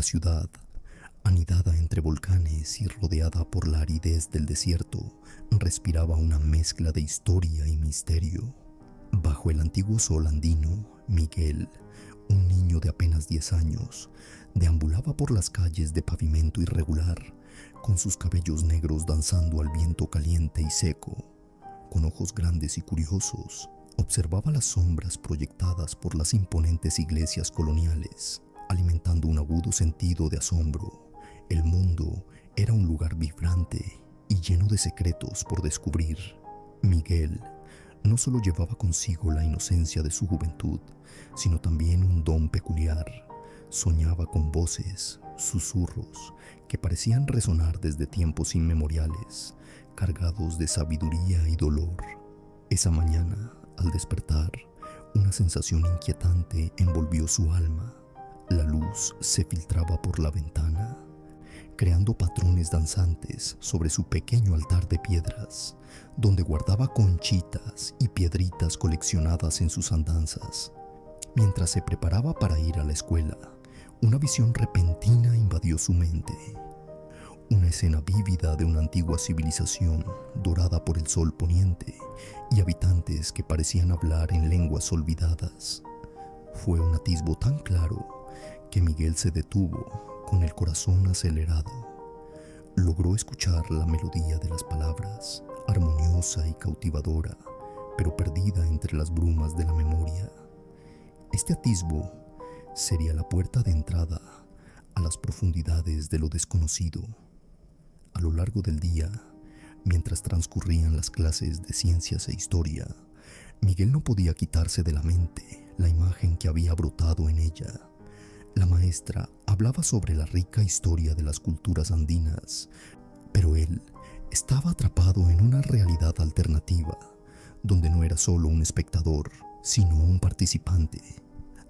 ciudad, anidada entre volcanes y rodeada por la aridez del desierto, respiraba una mezcla de historia y misterio. Bajo el antiguo sol andino, Miguel, un niño de apenas 10 años, deambulaba por las calles de pavimento irregular, con sus cabellos negros danzando al viento caliente y seco. Con ojos grandes y curiosos, observaba las sombras proyectadas por las imponentes iglesias coloniales, alimentando un agudo sentido de asombro. El mundo era un lugar vibrante y lleno de secretos por descubrir. Miguel no solo llevaba consigo la inocencia de su juventud, sino también un don peculiar. Soñaba con voces, susurros, que parecían resonar desde tiempos inmemoriales, cargados de sabiduría y dolor. Esa mañana, al despertar, una sensación inquietante envolvió su alma. La luz se filtraba por la ventana, creando patrones danzantes sobre su pequeño altar de piedras, donde guardaba conchitas y piedritas coleccionadas en sus andanzas. Mientras se preparaba para ir a la escuela, una visión repentina invadió su mente. Una escena vívida de una antigua civilización dorada por el sol poniente y habitantes que parecían hablar en lenguas olvidadas. Fue un atisbo tan claro que Miguel se detuvo con el corazón acelerado. Logró escuchar la melodía de las palabras, armoniosa y cautivadora, pero perdida entre las brumas de la memoria. Este atisbo sería la puerta de entrada a las profundidades de lo desconocido. A lo largo del día, mientras transcurrían las clases de ciencias e historia, Miguel no podía quitarse de la mente la imagen que había brotado en ella. La maestra hablaba sobre la rica historia de las culturas andinas, pero él estaba atrapado en una realidad alternativa, donde no era solo un espectador, sino un participante.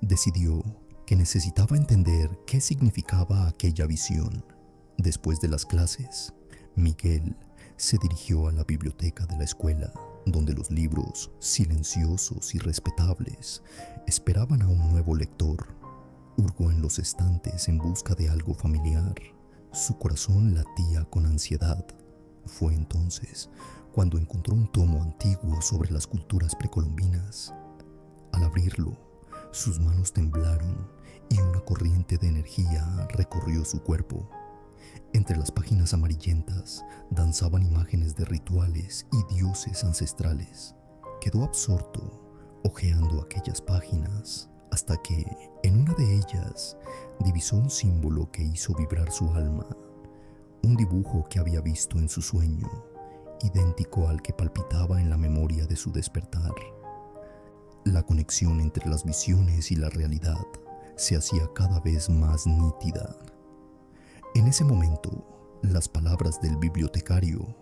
Decidió que necesitaba entender qué significaba aquella visión. Después de las clases, Miguel se dirigió a la biblioteca de la escuela, donde los libros, silenciosos y respetables, esperaban a un nuevo lector. Hurgó en los estantes en busca de algo familiar. Su corazón latía con ansiedad. Fue entonces cuando encontró un tomo antiguo sobre las culturas precolombinas. Al abrirlo, sus manos temblaron y una corriente de energía recorrió su cuerpo. Entre las páginas amarillentas danzaban imágenes de rituales y dioses ancestrales. Quedó absorto, hojeando aquellas páginas, hasta que, en una de ellas, divisó un símbolo que hizo vibrar su alma. Un dibujo que había visto en su sueño, idéntico al que palpitaba en la memoria de su despertar. La conexión entre las visiones y la realidad se hacía cada vez más nítida. En ese momento, las palabras del bibliotecario,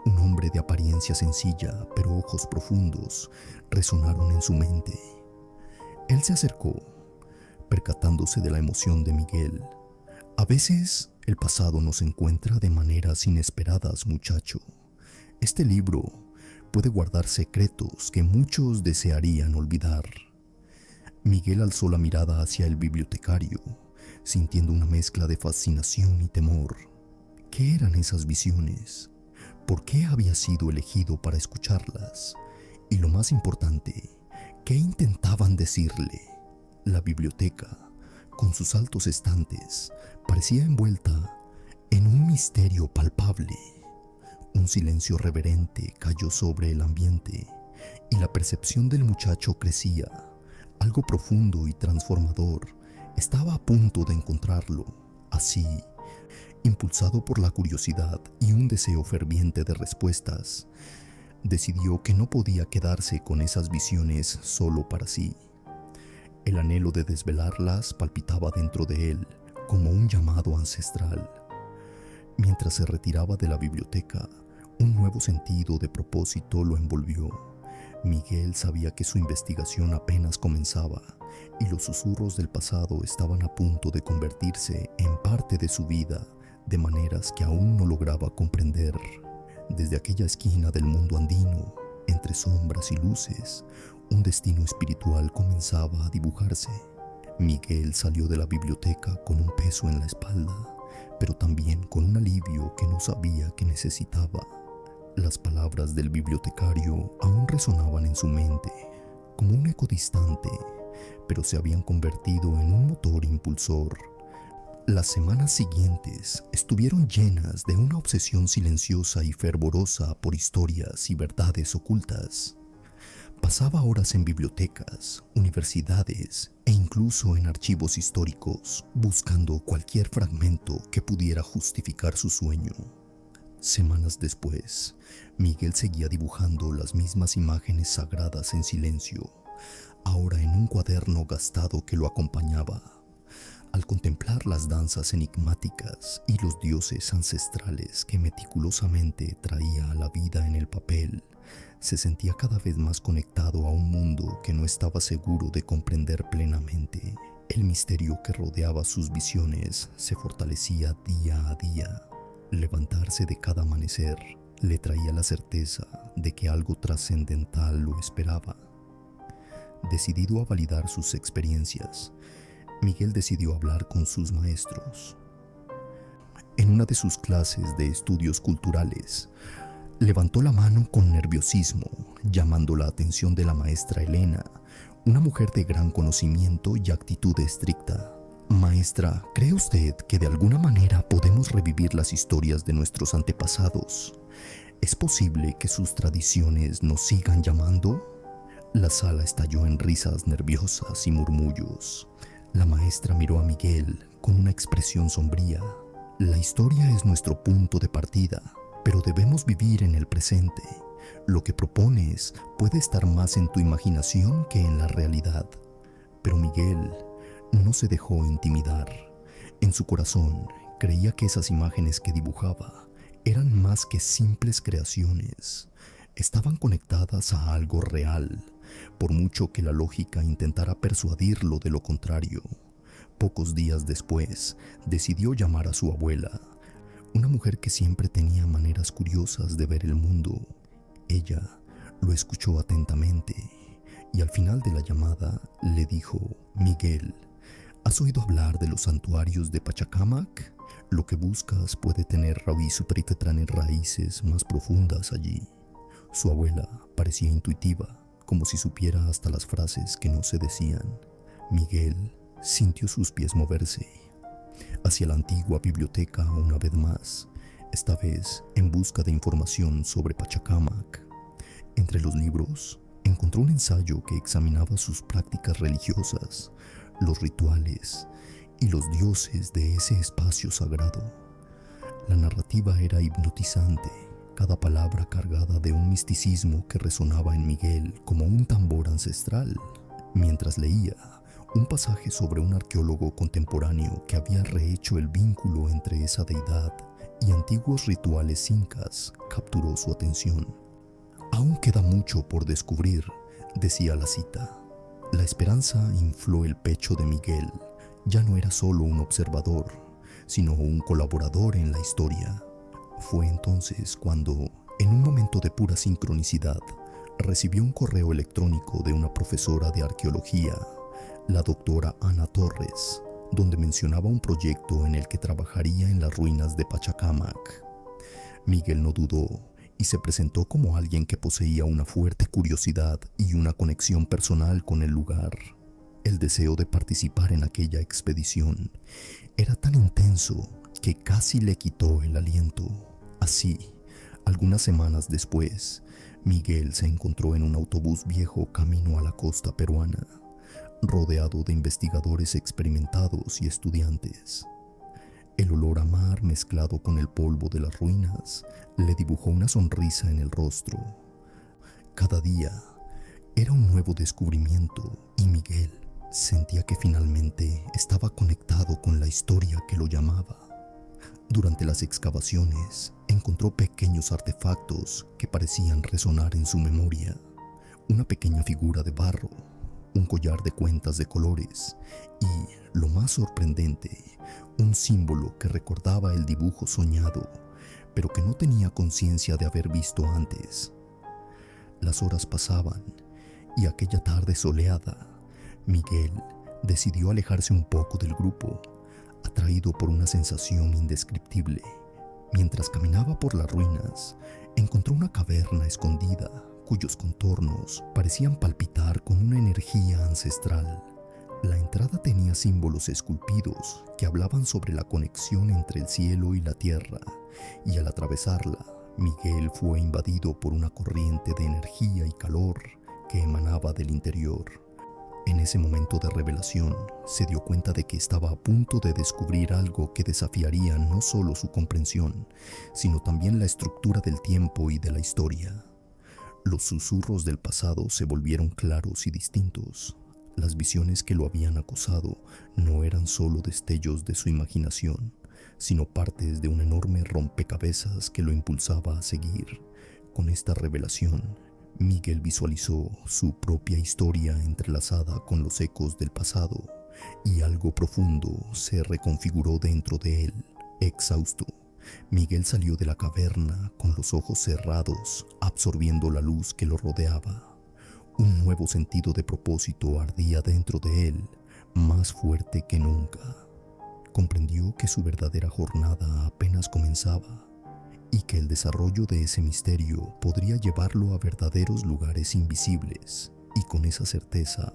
un hombre de apariencia sencilla pero ojos profundos, resonaron en su mente. Él se acercó, percatándose de la emoción de Miguel. A veces, el pasado nos encuentra de maneras inesperadas, muchacho. Este libro puede guardar secretos que muchos desearían olvidar. Miguel alzó la mirada hacia el bibliotecario, sintiendo una mezcla de fascinación y temor. ¿Qué eran esas visiones? ¿Por qué había sido elegido para escucharlas? Y lo más importante, ¿qué intentaban decirle? La biblioteca, con sus altos estantes, parecía envuelta en un misterio palpable. Un silencio reverente cayó sobre el ambiente y la percepción del muchacho crecía. Algo profundo y transformador estaba a punto de encontrarlo. Así, impulsado por la curiosidad y un deseo ferviente de respuestas, decidió que no podía quedarse con esas visiones solo para sí. El anhelo de desvelarlas palpitaba dentro de él como un llamado ancestral. Mientras se retiraba de la biblioteca, un nuevo sentido de propósito lo envolvió. Miguel sabía que su investigación apenas comenzaba y los susurros del pasado estaban a punto de convertirse en parte de su vida de maneras que aún no lograba comprender. Desde aquella esquina del mundo andino, entre sombras y luces, un destino espiritual comenzaba a dibujarse. Miguel salió de la biblioteca con un peso en la espalda, pero también con un alivio que no sabía que necesitaba. Las palabras del bibliotecario aún resonaban en su mente, como un eco distante, pero se habían convertido en un motor impulsor. Las semanas siguientes estuvieron llenas de una obsesión silenciosa y fervorosa por historias y verdades ocultas. Pasaba horas en bibliotecas, universidades e incluso en archivos históricos, buscando cualquier fragmento que pudiera justificar su sueño. Semanas después, Miguel seguía dibujando las mismas imágenes sagradas en silencio, ahora en un cuaderno gastado que lo acompañaba. Al contemplar las danzas enigmáticas y los dioses ancestrales que meticulosamente traía a la vida en el papel, se sentía cada vez más conectado a un mundo que no estaba seguro de comprender plenamente. El misterio que rodeaba sus visiones se fortalecía día a día. Levantarse de cada amanecer le traía la certeza de que algo trascendental lo esperaba. Decidido a validar sus experiencias, Miguel decidió hablar con sus maestros. En una de sus clases de estudios culturales, levantó la mano con nerviosismo, llamando la atención de la maestra Elena, una mujer de gran conocimiento y actitud estricta. Maestra, ¿cree usted que de alguna manera podemos revivir las historias de nuestros antepasados? ¿Es posible que sus tradiciones nos sigan llamando? La sala estalló en risas nerviosas y murmullos. La maestra miró a Miguel con una expresión sombría. La historia es nuestro punto de partida, pero debemos vivir en el presente. Lo que propones puede estar más en tu imaginación que en la realidad. Pero Miguel no se dejó intimidar. En su corazón creía que esas imágenes que dibujaba eran más que simples creaciones. Estaban conectadas a algo real, por mucho que la lógica intentara persuadirlo de lo contrario. Pocos días después, decidió llamar a su abuela, una mujer que siempre tenía maneras curiosas de ver el mundo. Ella lo escuchó atentamente y al final de la llamada le dijo: Miguel, ¿has oído hablar de los santuarios de Pachacámac? Lo que buscas puede tener raíces más profundas allí. Su abuela parecía intuitiva, como si supiera hasta las frases que no se decían. Miguel sintió sus pies moverse hacia la antigua biblioteca una vez más, esta vez en busca de información sobre Pachacámac. Entre los libros, encontró un ensayo que examinaba sus prácticas religiosas, los rituales y los dioses de ese espacio sagrado. La narrativa era hipnotizante, cada palabra cargada de un misticismo que resonaba en Miguel como un tambor ancestral. Mientras leía, un pasaje sobre un arqueólogo contemporáneo que había rehecho el vínculo entre esa deidad y antiguos rituales incas capturó su atención. Aún queda mucho por descubrir, decía la cita. La esperanza infló el pecho de Miguel. Ya no era solo un observador, sino un colaborador en la historia. Fue entonces cuando, en un momento de pura sincronicidad, recibió un correo electrónico de una profesora de arqueología, la doctora Ana Torres, donde mencionaba un proyecto en el que trabajaría en las ruinas de Pachacámac. Miguel no dudó y se presentó como alguien que poseía una fuerte curiosidad y una conexión personal con el lugar. El deseo de participar en aquella expedición era tan intenso que casi le quitó el aliento. Así, algunas semanas después, Miguel se encontró en un autobús viejo camino a la costa peruana, rodeado de investigadores experimentados y estudiantes. El olor a mar mezclado con el polvo de las ruinas le dibujó una sonrisa en el rostro. Cada día era un nuevo descubrimiento y Miguel sentía que finalmente estaba conectado con la historia que lo llamaba. Durante las excavaciones encontró pequeños artefactos que parecían resonar en su memoria. Una pequeña figura de barro, un collar de cuentas de colores y, lo más sorprendente, un símbolo que recordaba el dibujo soñado, pero que no tenía conciencia de haber visto antes. Las horas pasaban y aquella tarde soleada, Miguel decidió alejarse un poco del grupo, atraído por una sensación indescriptible. Mientras caminaba por las ruinas, encontró una caverna escondida cuyos contornos parecían palpitar con una energía ancestral. La entrada tenía símbolos esculpidos que hablaban sobre la conexión entre el cielo y la tierra, y al atravesarla, Miguel fue invadido por una corriente de energía y calor que emanaba del interior. En ese momento de revelación, se dio cuenta de que estaba a punto de descubrir algo que desafiaría no solo su comprensión, sino también la estructura del tiempo y de la historia. Los susurros del pasado se volvieron claros y distintos. Las visiones que lo habían acosado no eran solo destellos de su imaginación, sino partes de un enorme rompecabezas que lo impulsaba a seguir. Con esta revelación, Miguel visualizó su propia historia entrelazada con los ecos del pasado, y algo profundo se reconfiguró dentro de él. Exhausto, Miguel salió de la caverna con los ojos cerrados, absorbiendo la luz que lo rodeaba. Un nuevo sentido de propósito ardía dentro de él, más fuerte que nunca. Comprendió que su verdadera jornada apenas comenzaba y que el desarrollo de ese misterio podría llevarlo a verdaderos lugares invisibles, y con esa certeza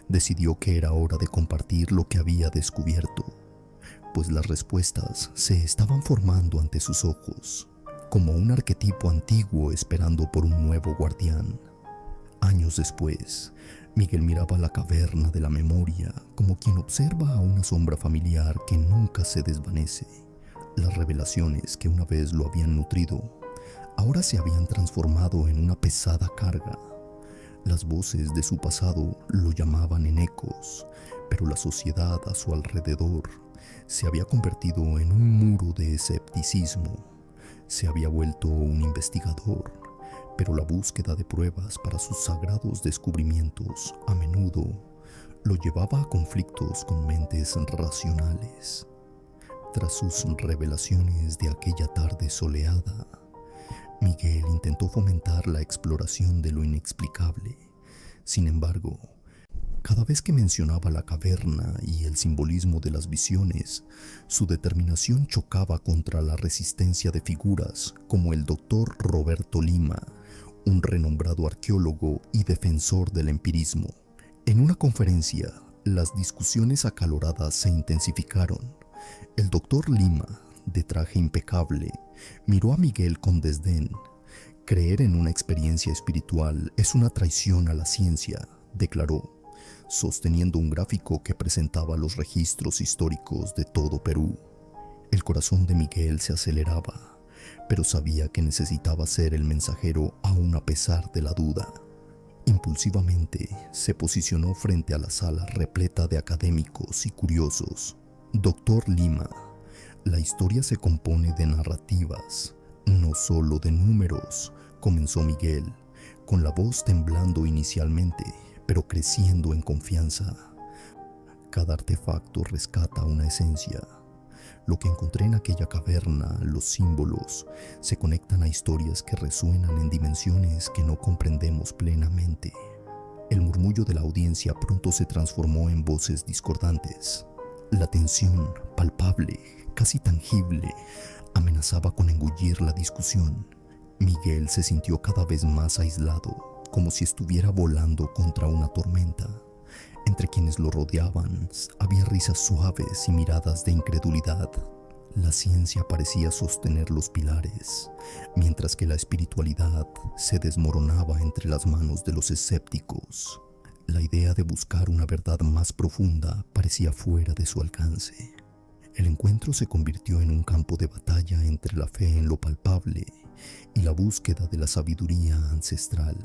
decidió que era hora de compartir lo que había descubierto, pues las respuestas se estaban formando ante sus ojos, como un arquetipo antiguo esperando por un nuevo guardián. Años después, Miguel miraba la caverna de la memoria como quien observa a una sombra familiar que nunca se desvanece. Las revelaciones que una vez lo habían nutrido, ahora se habían transformado en una pesada carga. Las voces de su pasado lo llamaban en ecos, pero la sociedad a su alrededor se había convertido en un muro de escepticismo. Se había vuelto un investigador, pero la búsqueda de pruebas para sus sagrados descubrimientos a menudo lo llevaba a conflictos con mentes racionales. Tras sus revelaciones de aquella tarde soleada, Miguel intentó fomentar la exploración de lo inexplicable. Sin embargo, cada vez que mencionaba la caverna y el simbolismo de las visiones, su determinación chocaba contra la resistencia de figuras como el Dr. Roberto Lima, un renombrado arqueólogo y defensor del empirismo. En una conferencia, las discusiones acaloradas se intensificaron. El Dr. Lima, de traje impecable, miró a Miguel con desdén. Creer en una experiencia espiritual es una traición a la ciencia, declaró, sosteniendo un gráfico que presentaba los registros históricos de todo Perú. El corazón de Miguel se aceleraba, pero sabía que necesitaba ser el mensajero aún a pesar de la duda. Impulsivamente se posicionó frente a la sala repleta de académicos y curiosos. Dr. Lima, la historia se compone de narrativas, no solo de números, comenzó Miguel, con la voz temblando inicialmente, pero creciendo en confianza. Cada artefacto rescata una esencia. Lo que encontré en aquella caverna, los símbolos, se conectan a historias que resuenan en dimensiones que no comprendemos plenamente. El murmullo de la audiencia pronto se transformó en voces discordantes. La tensión, palpable, casi tangible, amenazaba con engullir la discusión. Miguel se sintió cada vez más aislado, como si estuviera volando contra una tormenta. Entre quienes lo rodeaban había risas suaves y miradas de incredulidad. La ciencia parecía sostener los pilares, mientras que la espiritualidad se desmoronaba entre las manos de los escépticos. La idea de buscar una verdad más profunda parecía fuera de su alcance. El encuentro se convirtió en un campo de batalla entre la fe en lo palpable y la búsqueda de la sabiduría ancestral.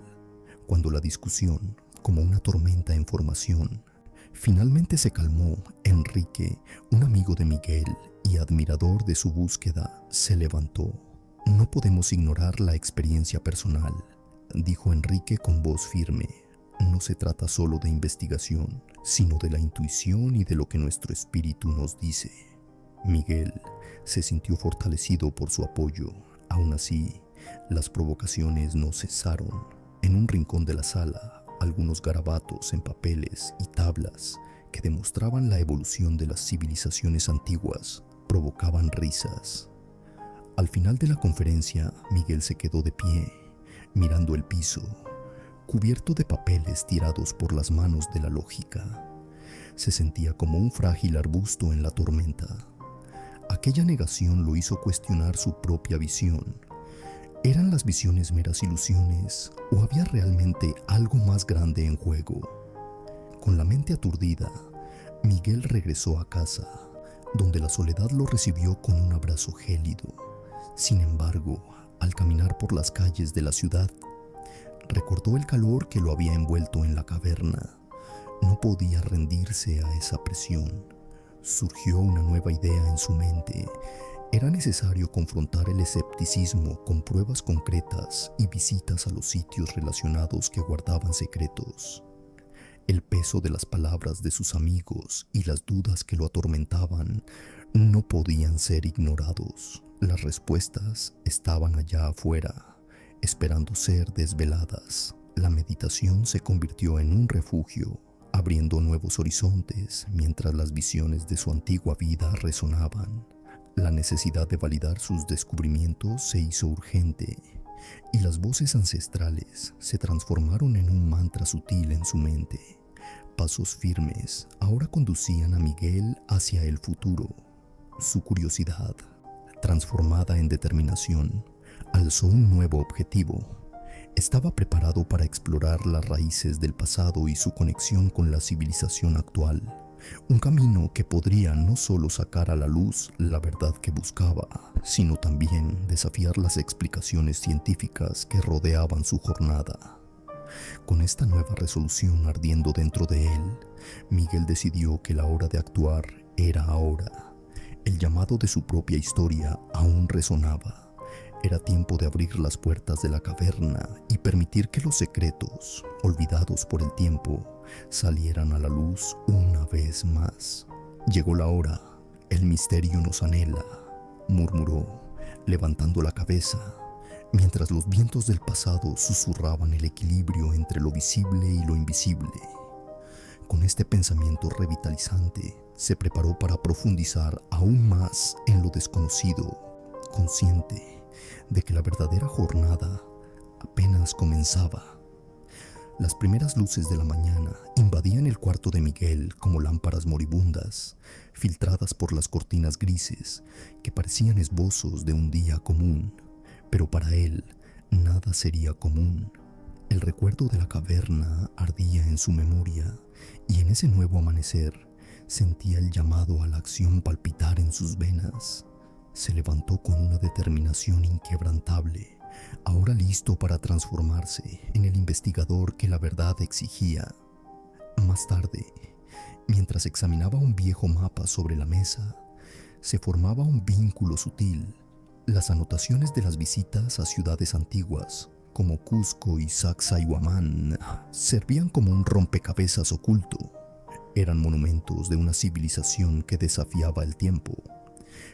Cuando la discusión, como una tormenta en formación, finalmente se calmó, Enrique, un amigo de Miguel y admirador de su búsqueda, se levantó. No podemos ignorar la experiencia personal, dijo Enrique con voz firme. No se trata solo de investigación, sino de la intuición y de lo que nuestro espíritu nos dice. Miguel se sintió fortalecido por su apoyo. Aún así, las provocaciones no cesaron. En un rincón de la sala, algunos garabatos en papeles y tablas que demostraban la evolución de las civilizaciones antiguas provocaban risas. Al final de la conferencia, Miguel se quedó de pie, mirando el piso, cubierto de papeles tirados por las manos de la lógica. Se sentía como un frágil arbusto en la tormenta. Aquella negación lo hizo cuestionar su propia visión. ¿Eran las visiones meras ilusiones o había realmente algo más grande en juego? Con la mente aturdida, Miguel regresó a casa, donde la soledad lo recibió con un abrazo gélido. Sin embargo, al caminar por las calles de la ciudad, recordó el calor que lo había envuelto en la caverna. No podía rendirse a esa presión. Surgió una nueva idea en su mente. Era necesario confrontar el escepticismo con pruebas concretas y visitas a los sitios relacionados que guardaban secretos. El peso de las palabras de sus amigos y las dudas que lo atormentaban no podían ser ignorados. Las respuestas estaban allá afuera, esperando ser desveladas. La meditación se convirtió en un refugio, abriendo nuevos horizontes mientras las visiones de su antigua vida resonaban. La necesidad de validar sus descubrimientos se hizo urgente, y las voces ancestrales se transformaron en un mantra sutil en su mente. Pasos firmes ahora conducían a Miguel hacia el futuro. Su curiosidad, transformada en determinación, alzó un nuevo objetivo. Estaba preparado para explorar las raíces del pasado y su conexión con la civilización actual. Un camino que podría no solo sacar a la luz la verdad que buscaba, sino también desafiar las explicaciones científicas que rodeaban su jornada. Con esta nueva resolución ardiendo dentro de él, Miguel decidió que la hora de actuar era ahora. El llamado de su propia historia aún resonaba. Era tiempo de abrir las puertas de la caverna y permitir que los secretos, olvidados por el tiempo, salieran a la luz una vez más. Llegó la hora, el misterio nos anhela, murmuró, levantando la cabeza, mientras los vientos del pasado susurraban el equilibrio entre lo visible y lo invisible. Con este pensamiento revitalizante, se preparó para profundizar aún más en lo desconocido, consciente de que la verdadera jornada apenas comenzaba. Las primeras luces de la mañana invadían el cuarto de Miguel como lámparas moribundas, filtradas por las cortinas grises que parecían esbozos de un día común. Pero para él, nada sería común. El recuerdo de la caverna ardía en su memoria, y en ese nuevo amanecer sentía el llamado a la acción palpitar en sus venas. Se levantó con una determinación inquebrantable, ahora listo para transformarse en el investigador que la verdad exigía. Más tarde, mientras examinaba un viejo mapa sobre la mesa, se formaba un vínculo sutil. Las anotaciones de las visitas a ciudades antiguas, como Cusco y Sacsayhuamán, servían como un rompecabezas oculto. Eran monumentos de una civilización que desafiaba el tiempo,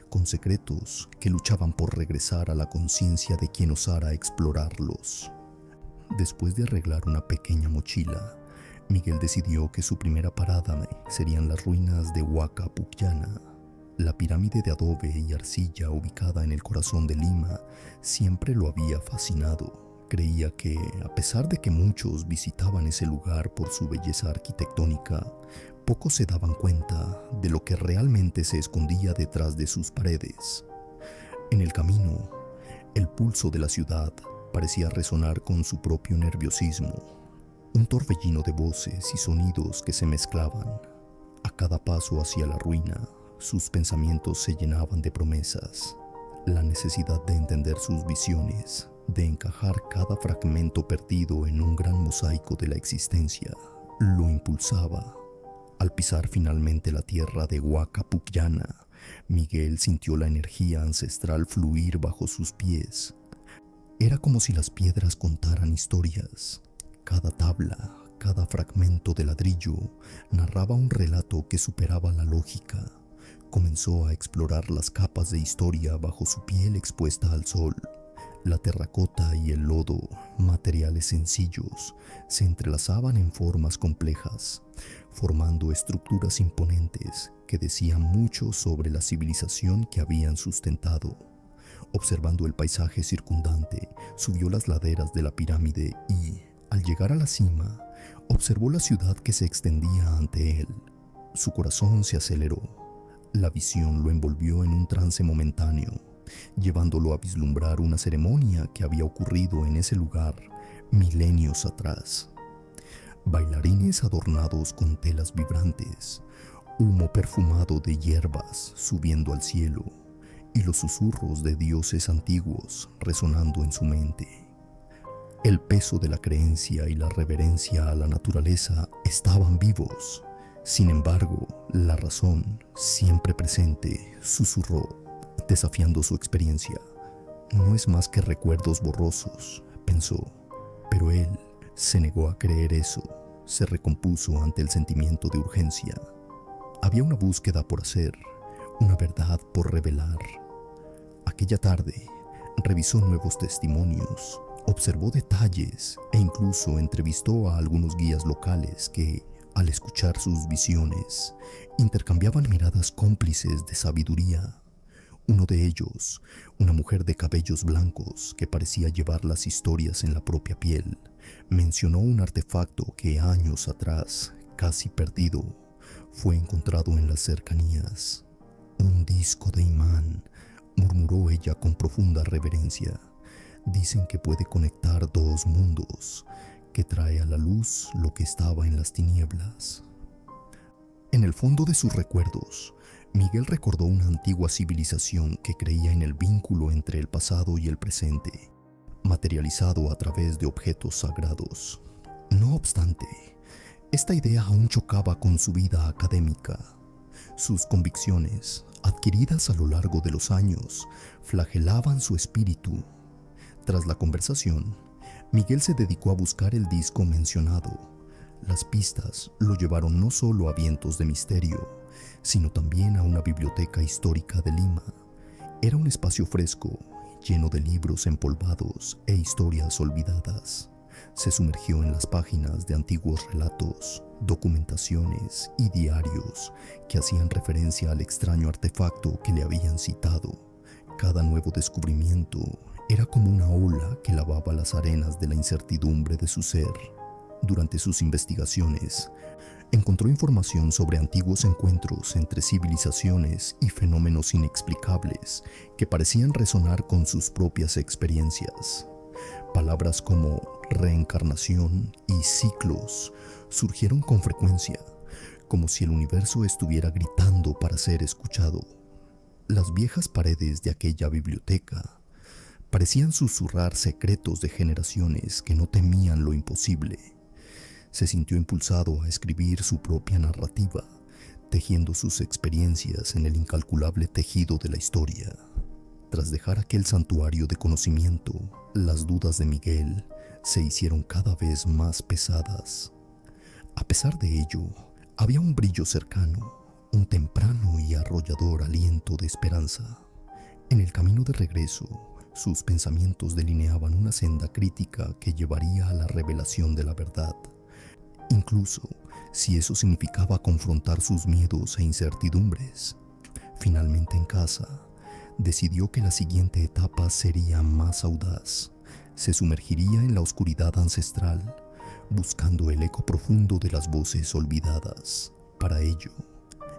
con secretos que luchaban por regresar a la conciencia de quien osara explorarlos. Después de arreglar una pequeña mochila, Miguel decidió que su primera parada serían las ruinas de Huaca Pucllana. La pirámide de adobe y arcilla ubicada en el corazón de Lima siempre lo había fascinado. Creía que, a pesar de que muchos visitaban ese lugar por su belleza arquitectónica, pocos se daban cuenta de lo que realmente se escondía detrás de sus paredes. En el camino, el pulso de la ciudad parecía resonar con su propio nerviosismo, un torbellino de voces y sonidos que se mezclaban. A cada paso hacia la ruina, sus pensamientos se llenaban de promesas, la necesidad de entender sus visiones, de encajar cada fragmento perdido en un gran mosaico de la existencia, lo impulsaba. Al pisar finalmente la tierra de Huaca Pucllana, Miguel sintió la energía ancestral fluir bajo sus pies. Era como si las piedras contaran historias. Cada tabla, cada fragmento de ladrillo narraba un relato que superaba la lógica. Comenzó a explorar las capas de historia bajo su piel expuesta al sol. La terracota y el lodo, materiales sencillos, se entrelazaban en formas complejas, formando estructuras imponentes que decían mucho sobre la civilización que habían sustentado. Observando el paisaje circundante, subió las laderas de la pirámide y, al llegar a la cima, observó la ciudad que se extendía ante él. Su corazón se aceleró. La visión lo envolvió en un trance momentáneo, llevándolo a vislumbrar una ceremonia que había ocurrido en ese lugar milenios atrás. Bailarines adornados con telas vibrantes, humo perfumado de hierbas subiendo al cielo y los susurros de dioses antiguos resonando en su mente. El peso de la creencia y la reverencia a la naturaleza estaban vivos. Sin embargo, la razón, siempre presente, susurró, desafiando su experiencia. No es más que recuerdos borrosos, pensó, pero él se negó a creer eso, se recompuso ante el sentimiento de urgencia. Había una búsqueda por hacer, una verdad por revelar. Aquella tarde, revisó nuevos testimonios, observó detalles e incluso entrevistó a algunos guías locales que, al escuchar sus visiones, intercambiaban miradas cómplices de sabiduría. Uno de ellos, una mujer de cabellos blancos que parecía llevar las historias en la propia piel, mencionó un artefacto que años atrás, casi perdido, fue encontrado en las cercanías. Un disco de imán, murmuró ella con profunda reverencia. Dicen que puede conectar dos mundos, que trae a la luz lo que estaba en las tinieblas. En el fondo de sus recuerdos, Miguel recordó una antigua civilización que creía en el vínculo entre el pasado y el presente, materializado a través de objetos sagrados. No obstante, esta idea aún chocaba con su vida académica. Sus convicciones, adquiridas a lo largo de los años, flagelaban su espíritu. Tras la conversación, Miguel se dedicó a buscar el disco mencionado. Las pistas lo llevaron no solo a vientos de misterio, sino también a una biblioteca histórica de Lima. Era un espacio fresco, lleno de libros empolvados e historias olvidadas. Se sumergió en las páginas de antiguos relatos, documentaciones y diarios que hacían referencia al extraño artefacto que le habían citado. Cada nuevo descubrimiento era como una ola que lavaba las arenas de la incertidumbre de su ser. Durante sus investigaciones, encontró información sobre antiguos encuentros entre civilizaciones y fenómenos inexplicables que parecían resonar con sus propias experiencias. Palabras como reencarnación y ciclos surgieron con frecuencia, como si el universo estuviera gritando para ser escuchado. Las viejas paredes de aquella biblioteca parecían susurrar secretos de generaciones que no temían lo imposible. Se sintió impulsado a escribir su propia narrativa, tejiendo sus experiencias en el incalculable tejido de la historia. Tras dejar aquel santuario de conocimiento, las dudas de Miguel se hicieron cada vez más pesadas. A pesar de ello, había un brillo cercano, un temprano y arrollador aliento de esperanza. En el camino de regreso, sus pensamientos delineaban una senda crítica que llevaría a la revelación de la verdad, incluso si eso significaba confrontar sus miedos e incertidumbres. Finalmente en casa, decidió que la siguiente etapa sería más audaz. Se sumergiría en la oscuridad ancestral, buscando el eco profundo de las voces olvidadas. Para ello,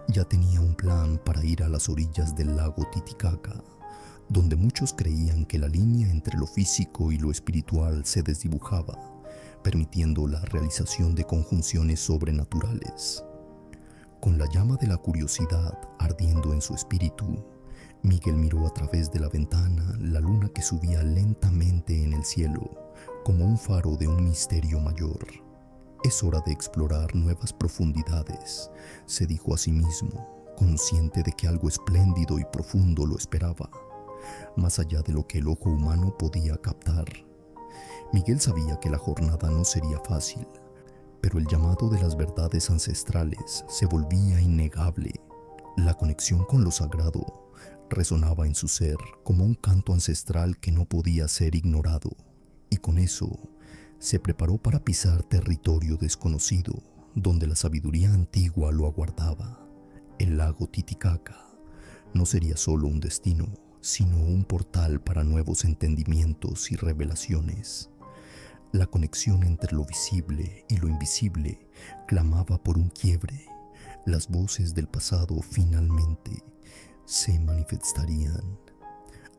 ya tenía un plan para ir a las orillas del lago Titicaca, donde muchos creían que la línea entre lo físico y lo espiritual se desdibujaba, permitiendo la realización de conjunciones sobrenaturales. Con la llama de la curiosidad ardiendo en su espíritu, Miguel miró a través de la ventana la luna que subía lentamente en el cielo, como un faro de un misterio mayor. Es hora de explorar nuevas profundidades, se dijo a sí mismo, consciente de que algo espléndido y profundo lo esperaba, más allá de lo que el ojo humano podía captar. Miguel sabía que la jornada no sería fácil, pero el llamado de las verdades ancestrales se volvía innegable. La conexión con lo sagrado resonaba en su ser como un canto ancestral que no podía ser ignorado, y con eso se preparó para pisar territorio desconocido, donde la sabiduría antigua lo aguardaba. El lago Titicaca no sería solo un destino, sino un portal para nuevos entendimientos y revelaciones. La conexión entre lo visible y lo invisible clamaba por un quiebre. Las voces del pasado finalmente se manifestarían.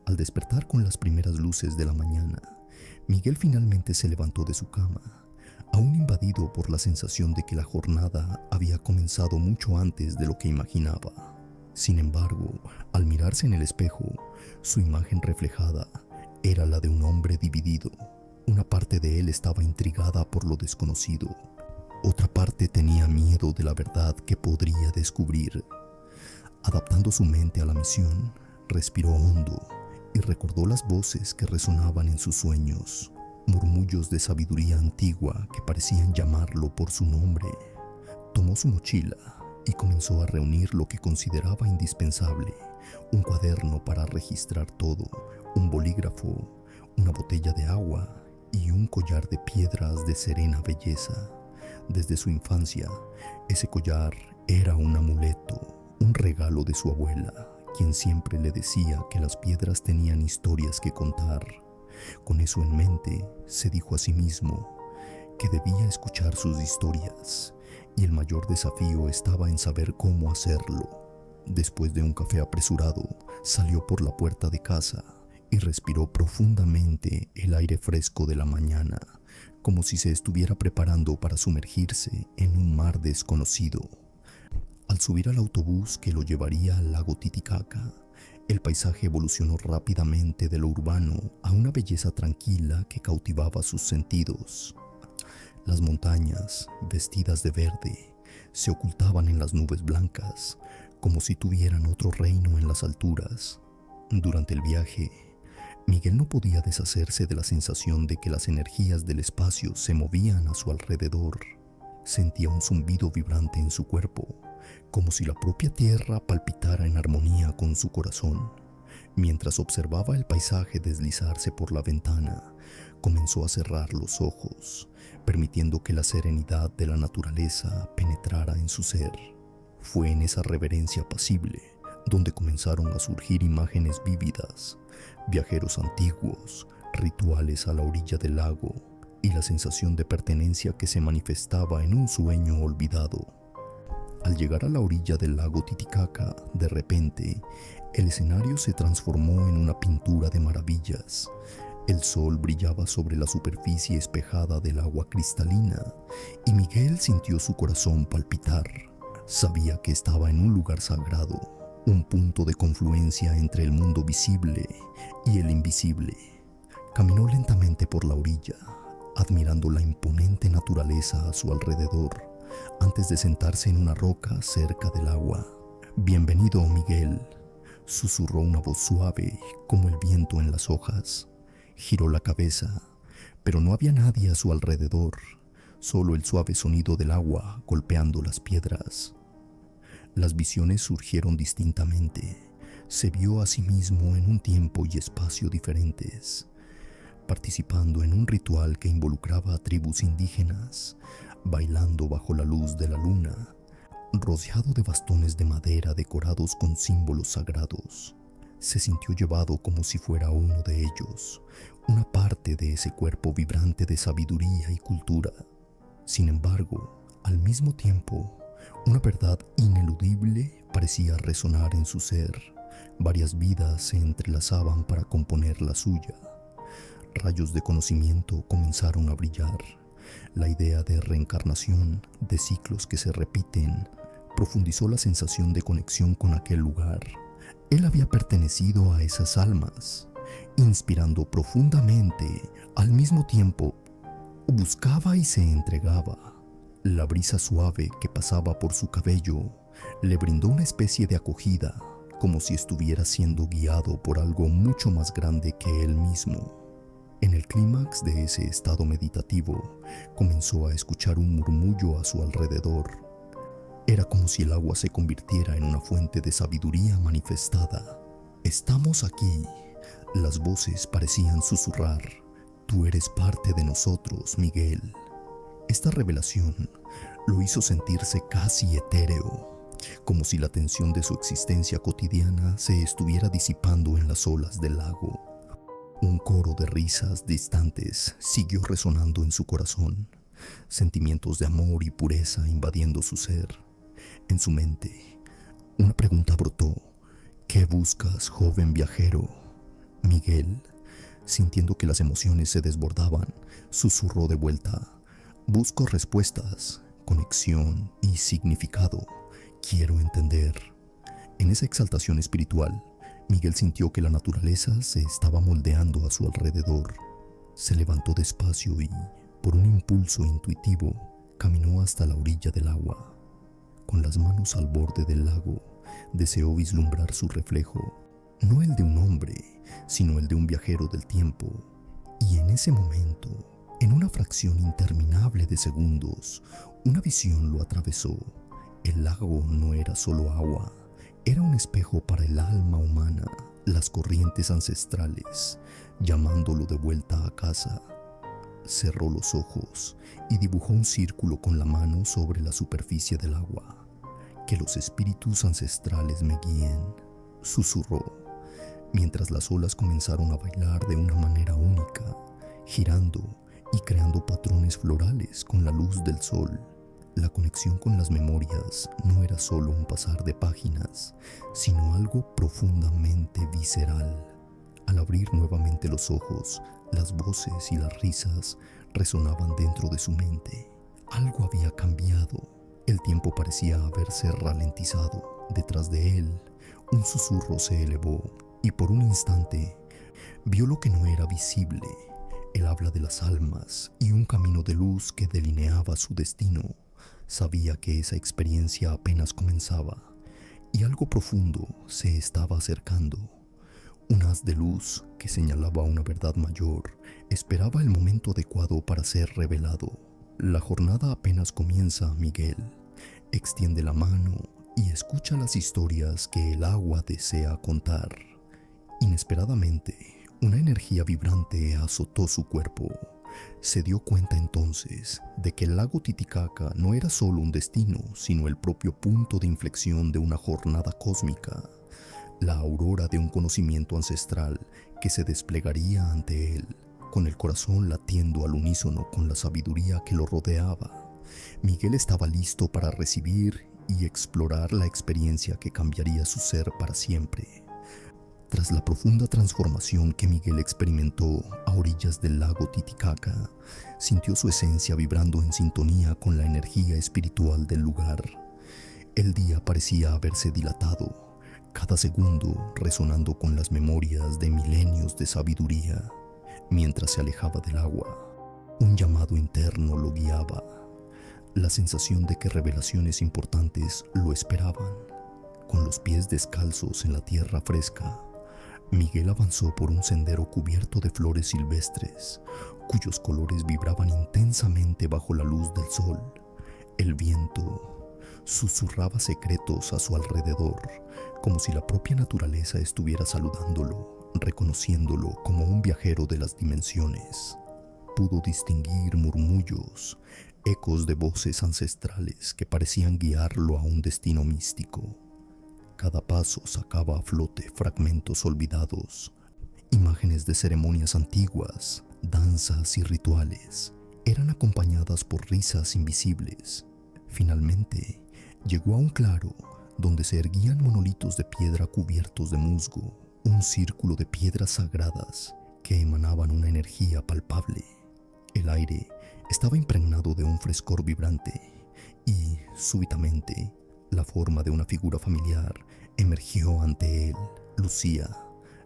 Al despertar con las primeras luces de la mañana, Miguel finalmente se levantó de su cama, aún invadido por la sensación de que la jornada había comenzado mucho antes de lo que imaginaba. Sin embargo, al mirarse en el espejo, su imagen reflejada era la de un hombre dividido. Una parte de él estaba intrigada por lo desconocido. Otra parte tenía miedo de la verdad que podría descubrir. Adaptando su mente a la misión, respiró hondo y recordó las voces que resonaban en sus sueños, murmullos de sabiduría antigua que parecían llamarlo por su nombre. Tomó su mochila y comenzó a reunir lo que consideraba indispensable: un cuaderno para registrar todo, un bolígrafo, una botella de agua y un collar de piedras de serena belleza. Desde su infancia, ese collar era un amuleto, un regalo de su abuela, quien siempre le decía que las piedras tenían historias que contar. Con eso en mente, se dijo a sí mismo que debía escuchar sus historias, y el mayor desafío estaba en saber cómo hacerlo. Después de un café apresurado, salió por la puerta de casa y respiró profundamente el aire fresco de la mañana, como si se estuviera preparando para sumergirse en un mar desconocido. Al subir al autobús que lo llevaría al lago Titicaca, el paisaje evolucionó rápidamente de lo urbano a una belleza tranquila que cautivaba sus sentidos. Las montañas, vestidas de verde, se ocultaban en las nubes blancas, como si tuvieran otro reino en las alturas. Durante el viaje, Miguel no podía deshacerse de la sensación de que las energías del espacio se movían a su alrededor. Sentía un zumbido vibrante en su cuerpo, como si la propia tierra palpitara en armonía con su corazón. Mientras observaba el paisaje deslizarse por la ventana, comenzó a cerrar los ojos, permitiendo que la serenidad de la naturaleza penetrara en su ser. Fue en esa reverencia apacible donde comenzaron a surgir imágenes vívidas, viajeros antiguos, rituales a la orilla del lago y la sensación de pertenencia que se manifestaba en un sueño olvidado. Al llegar a la orilla del lago Titicaca, de repente, el escenario se transformó en una pintura de maravillas. El sol brillaba sobre la superficie espejada del agua cristalina y Miguel sintió su corazón palpitar. Sabía que estaba en un lugar sagrado, un punto de confluencia entre el mundo visible y el invisible. Caminó lentamente por la orilla, admirando la imponente naturaleza a su alrededor, antes de sentarse en una roca cerca del agua. «Bienvenido, Miguel», susurró una voz suave como el viento en las hojas. Giró la cabeza, pero no había nadie a su alrededor, solo el suave sonido del agua golpeando las piedras. Las visiones surgieron distintamente. Se vio a sí mismo en un tiempo y espacio diferentes, participando en un ritual que involucraba a tribus indígenas, bailando bajo la luz de la luna, rodeado de bastones de madera decorados con símbolos sagrados. Se sintió llevado como si fuera uno de ellos, una parte de ese cuerpo vibrante de sabiduría y cultura. Sin embargo, al mismo tiempo, una verdad ineludible parecía resonar en su ser. Varias vidas se entrelazaban para componer la suya. Rayos de conocimiento comenzaron a brillar. La idea de reencarnación, de ciclos que se repiten, profundizó la sensación de conexión con aquel lugar. Él había pertenecido a esas almas, inspirando profundamente. Al mismo tiempo, buscaba y se entregaba. La brisa suave que pasaba por su cabello le brindó una especie de acogida, como si estuviera siendo guiado por algo mucho más grande que él mismo. En el clímax de ese estado meditativo, comenzó a escuchar un murmullo a su alrededor. Era como si el agua se convirtiera en una fuente de sabiduría manifestada. Estamos aquí. Las voces parecían susurrar. Tú eres parte de nosotros, Miguel. Esta revelación lo hizo sentirse casi etéreo, como si la tensión de su existencia cotidiana se estuviera disipando en las olas del lago. Un coro de risas distantes siguió resonando en su corazón, sentimientos de amor y pureza invadiendo su ser. En su mente, una pregunta brotó. ¿Qué buscas, joven viajero? Miguel, sintiendo que las emociones se desbordaban, susurró de vuelta. Busco respuestas, conexión y significado. Quiero entender. En esa exaltación espiritual, Miguel sintió que la naturaleza se estaba moldeando a su alrededor. Se levantó despacio y, por un impulso intuitivo, caminó hasta la orilla del agua. Con las manos al borde del lago, deseó vislumbrar su reflejo, no el de un hombre, sino el de un viajero del tiempo. Y en ese momento, en una fracción interminable de segundos, una visión lo atravesó. El lago no era solo agua, era un espejo para el alma humana, las corrientes ancestrales, llamándolo de vuelta a casa. Cerró los ojos y dibujó un círculo con la mano sobre la superficie del agua. Que los espíritus ancestrales me guíen, susurró, mientras las olas comenzaron a bailar de una manera única, girando y creando patrones florales con la luz del sol. La conexión con las memorias no era solo un pasar de páginas, sino algo profundamente visceral. Al abrir nuevamente los ojos, las voces y las risas resonaban dentro de su mente. Algo había cambiado. El tiempo parecía haberse ralentizado. Detrás de él, un susurro se elevó y por un instante vio lo que no era visible, el habla de las almas y un camino de luz que delineaba su destino. Sabía que esa experiencia apenas comenzaba y algo profundo se estaba acercando. Un haz de luz que señalaba una verdad mayor esperaba el momento adecuado para ser revelado. La jornada apenas comienza, Miguel. Extiende la mano y escucha las historias que el agua desea contar. Inesperadamente, una energía vibrante azotó su cuerpo. Se dio cuenta entonces de que el lago Titicaca no era solo un destino, sino el propio punto de inflexión de una jornada cósmica, la aurora de un conocimiento ancestral que se desplegaría ante él, con el corazón latiendo al unísono con la sabiduría que lo rodeaba. Miguel estaba listo para recibir y explorar la experiencia que cambiaría su ser para siempre. Tras la profunda transformación que Miguel experimentó a orillas del lago Titicaca, sintió su esencia vibrando en sintonía con la energía espiritual del lugar. El día parecía haberse dilatado, cada segundo resonando con las memorias de milenios de sabiduría. Mientras se alejaba del agua, un llamado interno lo guiaba, la sensación de que revelaciones importantes lo esperaban. Con los pies descalzos en la tierra fresca, Miguel avanzó por un sendero cubierto de flores silvestres, cuyos colores vibraban intensamente bajo la luz del sol. El viento susurraba secretos a su alrededor, como si la propia naturaleza estuviera saludándolo, reconociéndolo como un viajero de las dimensiones. Pudo distinguir murmullos, ecos de voces ancestrales que parecían guiarlo a un destino místico. Cada paso sacaba a flote fragmentos olvidados, imágenes de ceremonias antiguas, danzas y rituales. Eran acompañadas por risas invisibles. Finalmente, llegó a un claro donde se erguían monolitos de piedra cubiertos de musgo, un círculo de piedras sagradas que emanaban una energía palpable. El aire estaba impregnado de un frescor vibrante y, súbitamente, la forma de una figura familiar emergió ante él. Lucía,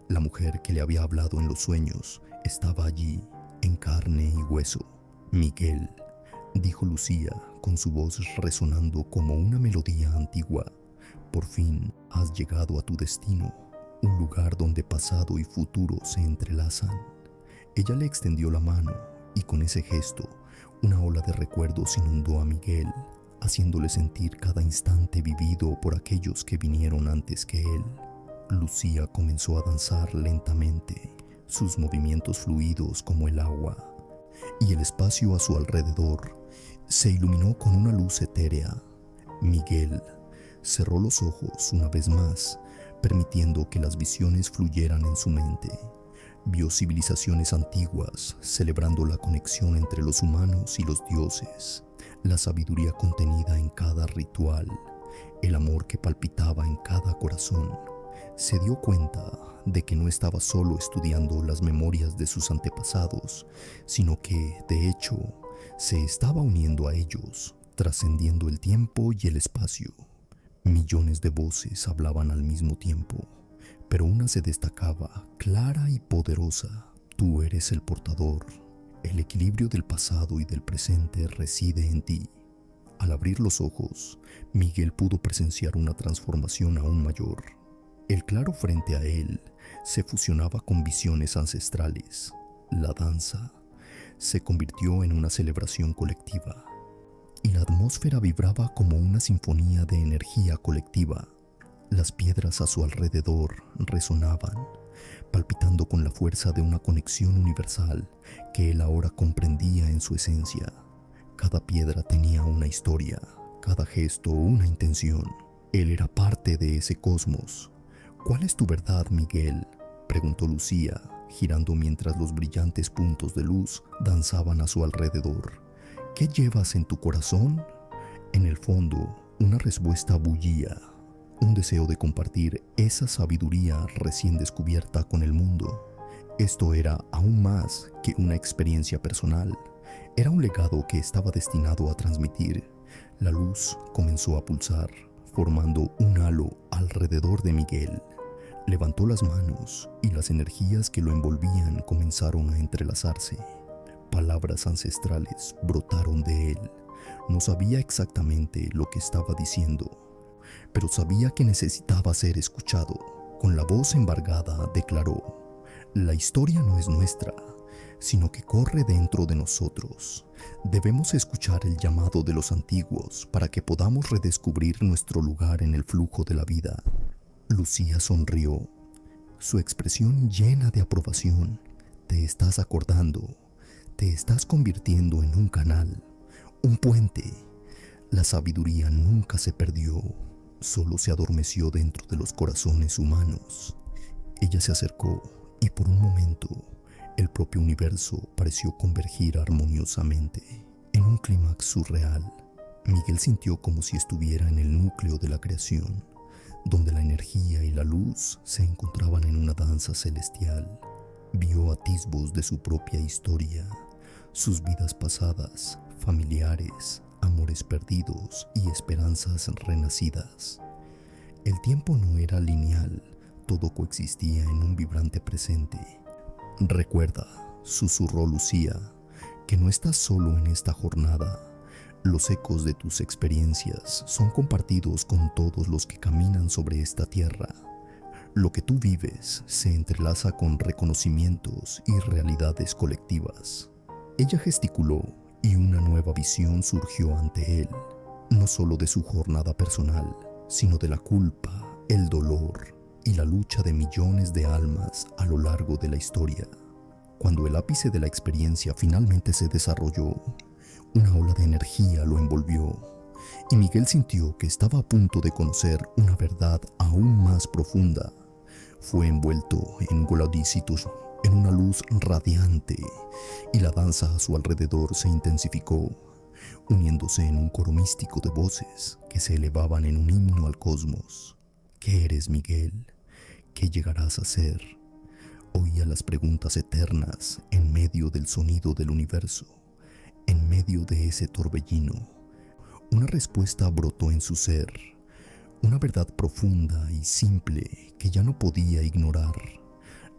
la mujer que le había hablado en los sueños, estaba allí, en carne y hueso. Miguel, dijo Lucía, con su voz resonando como una melodía antigua, por fin has llegado a tu destino, un lugar donde pasado y futuro se entrelazan. Ella le extendió la mano y con ese gesto, una ola de recuerdos inundó a Miguel, haciéndole sentir cada instante vivido por aquellos que vinieron antes que él. Lucía comenzó a danzar lentamente, sus movimientos fluidos como el agua, y el espacio a su alrededor se iluminó con una luz etérea. Miguel cerró los ojos una vez más, permitiendo que las visiones fluyeran en su mente. Vio civilizaciones antiguas celebrando la conexión entre los humanos y los dioses, la sabiduría contenida en cada ritual, el amor que palpitaba en cada corazón. Se dio cuenta de que no estaba solo estudiando las memorias de sus antepasados, sino que, de hecho, se estaba uniendo a ellos, trascendiendo el tiempo y el espacio. Millones de voces hablaban al mismo tiempo, pero una se destacaba, clara y poderosa. Tú eres el portador. El equilibrio del pasado y del presente reside en ti. Al abrir los ojos, Miguel pudo presenciar una transformación aún mayor. El claro frente a él se fusionaba con visiones ancestrales. La danza se convirtió en una celebración colectiva, y la atmósfera vibraba como una sinfonía de energía colectiva. Las piedras a su alrededor resonaban, palpitando con la fuerza de una conexión universal que él ahora comprendía en su esencia. Cada piedra tenía una historia, cada gesto una intención. Él era parte de ese cosmos. ¿Cuál es tu verdad, Miguel?, preguntó Lucía, girando mientras los brillantes puntos de luz danzaban a su alrededor. ¿Qué llevas en tu corazón? En el fondo, una respuesta bullía, un deseo de compartir esa sabiduría recién descubierta con el mundo. Esto era aún más que una experiencia personal, era un legado que estaba destinado a transmitir. La luz comenzó a pulsar, formando un halo alrededor de Miguel. Levantó las manos y las energías que lo envolvían comenzaron a entrelazarse. Palabras ancestrales brotaron de él. No sabía exactamente lo que estaba diciendo, pero sabía que necesitaba ser escuchado. Con la voz embargada declaró: la historia no es nuestra, sino que corre dentro de nosotros. Debemos escuchar el llamado de los antiguos para que podamos redescubrir nuestro lugar en el flujo de la vida. Lucía sonrió, su expresión llena de aprobación. Te estás acordando, te estás convirtiendo en un canal, un puente. La sabiduría nunca se perdió, solo se adormeció dentro de los corazones humanos. Ella se acercó y por un momento el propio universo pareció convergir armoniosamente. En un clímax surreal, Miguel sintió como si estuviera en el núcleo de la creación, donde la energía y la luz se encontraban en una danza celestial. Vio atisbos de su propia historia, sus vidas pasadas, familiares, amores perdidos y esperanzas renacidas. El tiempo no era lineal, todo coexistía en un vibrante presente. Recuerda, susurró Lucía, que no estás solo en esta jornada. Los ecos de tus experiencias son compartidos con todos los que caminan sobre esta tierra. Lo que tú vives se entrelaza con reconocimientos y realidades colectivas. Ella gesticuló y una nueva visión surgió ante él, no solo de su jornada personal, sino de la culpa, el dolor y la lucha de millones de almas a lo largo de la historia. Cuando el ápice de la experiencia finalmente se desarrolló, una ola de energía lo envolvió, y Miguel sintió que estaba a punto de conocer una verdad aún más profunda. Fue envuelto en Golodicitus, en una luz radiante, y la danza a su alrededor se intensificó, uniéndose en un coro místico de voces que se elevaban en un himno al cosmos. ¿Qué eres, Miguel? ¿Qué llegarás a ser? Oía las preguntas eternas en medio del sonido del universo. En medio de ese torbellino, una respuesta brotó en su ser, una verdad profunda y simple que ya no podía ignorar.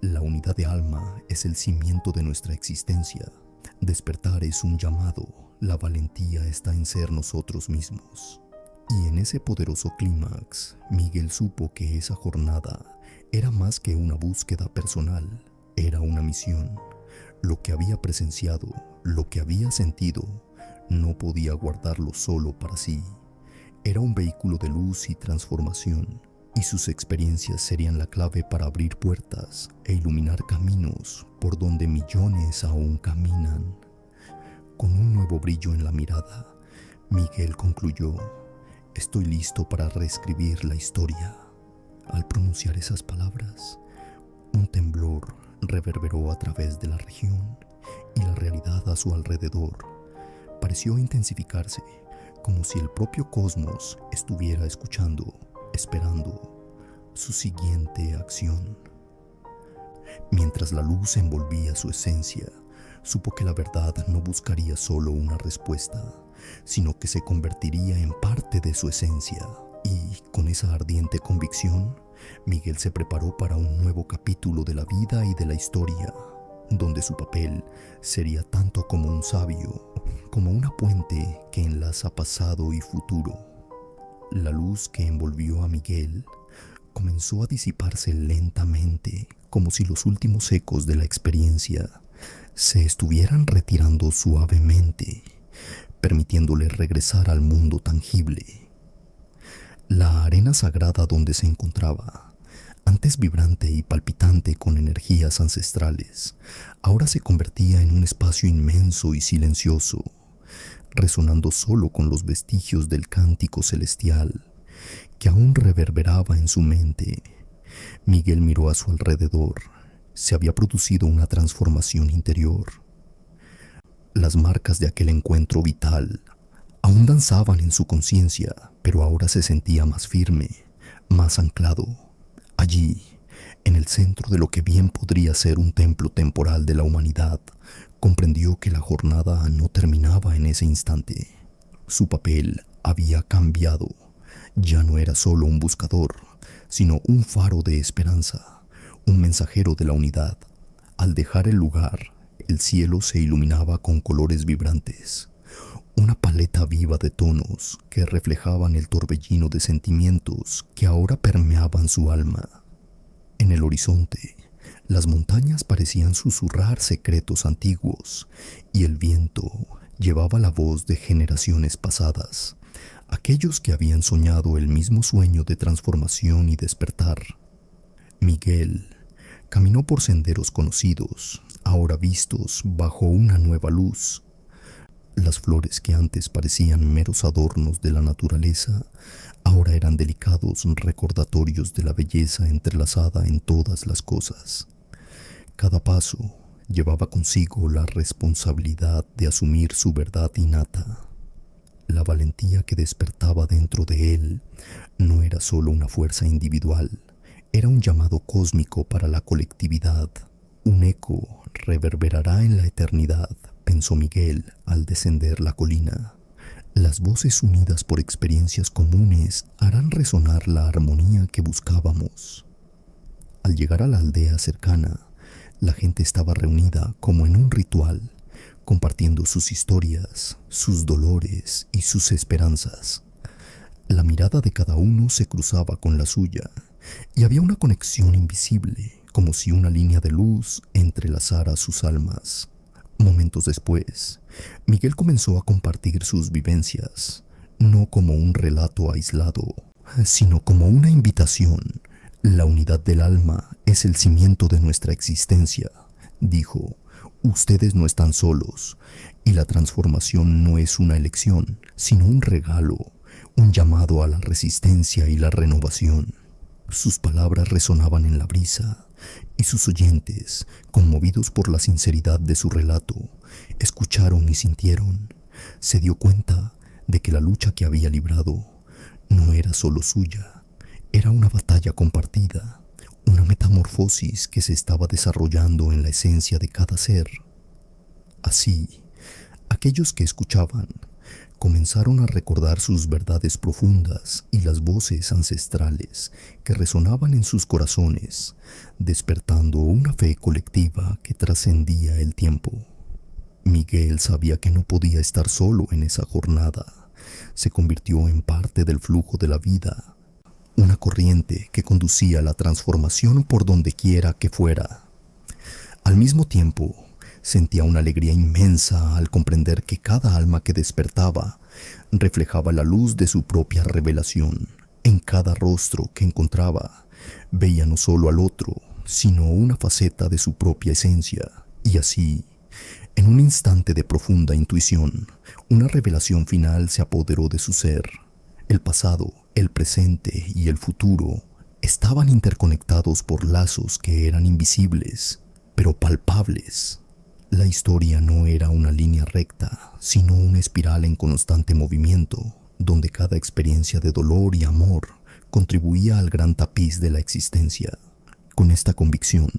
La unidad de alma es el cimiento de nuestra existencia. Despertar es un llamado, la valentía está en ser nosotros mismos. Y en ese poderoso clímax, Miguel supo que esa jornada era más que una búsqueda personal, era una misión. Lo que había presenciado, lo que había sentido, no podía guardarlo solo para sí. Era un vehículo de luz y transformación. y sus experiencias serían la clave para abrir puertas e iluminar caminos por donde millones aún caminan. Con un nuevo brillo en la mirada, Miguel concluyó: estoy listo para reescribir la historia. Al pronunciar esas palabras, un temblor reverberó a través de la región y la realidad a su alrededor pareció intensificarse, como si el propio cosmos estuviera escuchando, esperando su siguiente acción. Mientras la luz envolvía su esencia, supo que la verdad no buscaría solo una respuesta, sino que se convertiría en parte de su esencia. Y con esa ardiente convicción, Miguel se preparó para un nuevo capítulo de la vida y de la historia, donde su papel sería tanto como un sabio, como una puente que enlaza pasado y futuro. La luz que envolvió a Miguel comenzó a disiparse lentamente, como si los últimos ecos de la experiencia se estuvieran retirando suavemente, permitiéndole regresar al mundo tangible. La arena sagrada donde se encontraba, antes vibrante y palpitante con energías ancestrales, ahora se convertía en un espacio inmenso y silencioso, resonando solo con los vestigios del cántico celestial que aún reverberaba en su mente. Miguel miró a su alrededor. Se había producido una transformación interior. Las marcas de aquel encuentro vital aún danzaban en su conciencia, pero ahora se sentía más firme, más anclado. Allí, en el centro de lo que bien podría ser un templo temporal de la humanidad, comprendió que la jornada no terminaba en ese instante. Su papel había cambiado. Ya no era solo un buscador, sino un faro de esperanza, un mensajero de la unidad. Al dejar el lugar, el cielo se iluminaba con colores vibrantes, una paleta viva de tonos que reflejaban el torbellino de sentimientos que ahora permeaban su alma. En el horizonte, las montañas parecían susurrar secretos antiguos y el viento llevaba la voz de generaciones pasadas, aquellos que habían soñado el mismo sueño de transformación y despertar. Miguel caminó por senderos conocidos, ahora vistos bajo una nueva luz. Las flores que antes parecían meros adornos de la naturaleza, ahora eran delicados recordatorios de la belleza entrelazada en todas las cosas. Cada paso llevaba consigo la responsabilidad de asumir su verdad innata. La valentía que despertaba dentro de él no era solo una fuerza individual, era un llamado cósmico para la colectividad. Un eco reverberará en la eternidad, pensó Miguel al descender la colina. Las voces unidas por experiencias comunes harán resonar la armonía que buscábamos. Al llegar a la aldea cercana, la gente estaba reunida como en un ritual, compartiendo sus historias, sus dolores y sus esperanzas. La mirada de cada uno se cruzaba con la suya, y había una conexión invisible, como si una línea de luz entrelazara sus almas. Momentos después, Miguel comenzó a compartir sus vivencias, no como un relato aislado, sino como una invitación. La unidad del alma es el cimiento de nuestra existencia, dijo. Ustedes no están solos, y la transformación no es una elección, sino un regalo, un llamado a la resistencia y la renovación. Sus palabras resonaban en la brisa, y sus oyentes, conmovidos por la sinceridad de su relato, escucharon y sintieron. Se dio cuenta de que la lucha que había librado no era solo suya, era una batalla compartida, una metamorfosis que se estaba desarrollando en la esencia de cada ser. Así, aquellos que escuchaban comenzaron a recordar sus verdades profundas y las voces ancestrales que resonaban en sus corazones, despertando una fe colectiva que trascendía el tiempo. Miguel sabía que no podía estar solo en esa jornada. Se convirtió en parte del flujo de la vida, una corriente que conducía a la transformación por donde quiera que fuera. Al mismo tiempo, sentía una alegría inmensa al comprender que cada alma que despertaba reflejaba la luz de su propia revelación. En cada rostro que encontraba, veía no solo al otro, sino una faceta de su propia esencia. Y así, en un instante de profunda intuición, una revelación final se apoderó de su ser. El pasado, el presente y el futuro estaban interconectados por lazos que eran invisibles, pero palpables. La historia no era una línea recta, sino una espiral en constante movimiento, donde cada experiencia de dolor y amor contribuía al gran tapiz de la existencia. Con esta convicción,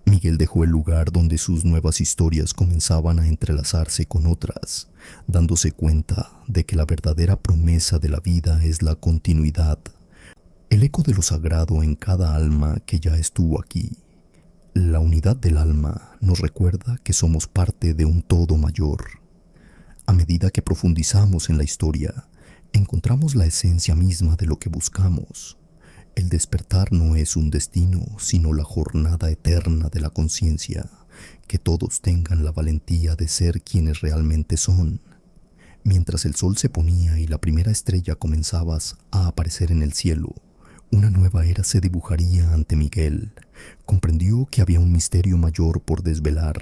Miguel dejó el lugar donde sus nuevas historias comenzaban a entrelazarse con otras, dándose cuenta de que la verdadera promesa de la vida es la continuidad, el eco de lo sagrado en cada alma que ya estuvo aquí. La unidad del alma nos recuerda que somos parte de un todo mayor. A medida que profundizamos en la historia, encontramos la esencia misma de lo que buscamos. El despertar no es un destino, sino la jornada eterna de la conciencia. Que todos tengan la valentía de ser quienes realmente son. Mientras el sol se ponía y la primera estrella comenzaba a aparecer en el cielo, una nueva era se dibujaría ante Miguel. Comprendió que había un misterio mayor por desvelar,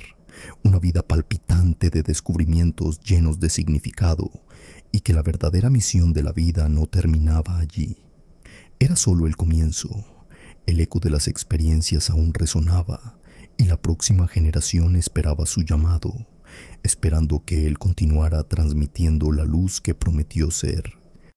una vida palpitante de descubrimientos llenos de significado, y que la verdadera misión de la vida no terminaba allí. Era solo el comienzo. El eco de las experiencias aún resonaba, y la próxima generación esperaba su llamado, esperando que él continuara transmitiendo la luz que prometió ser.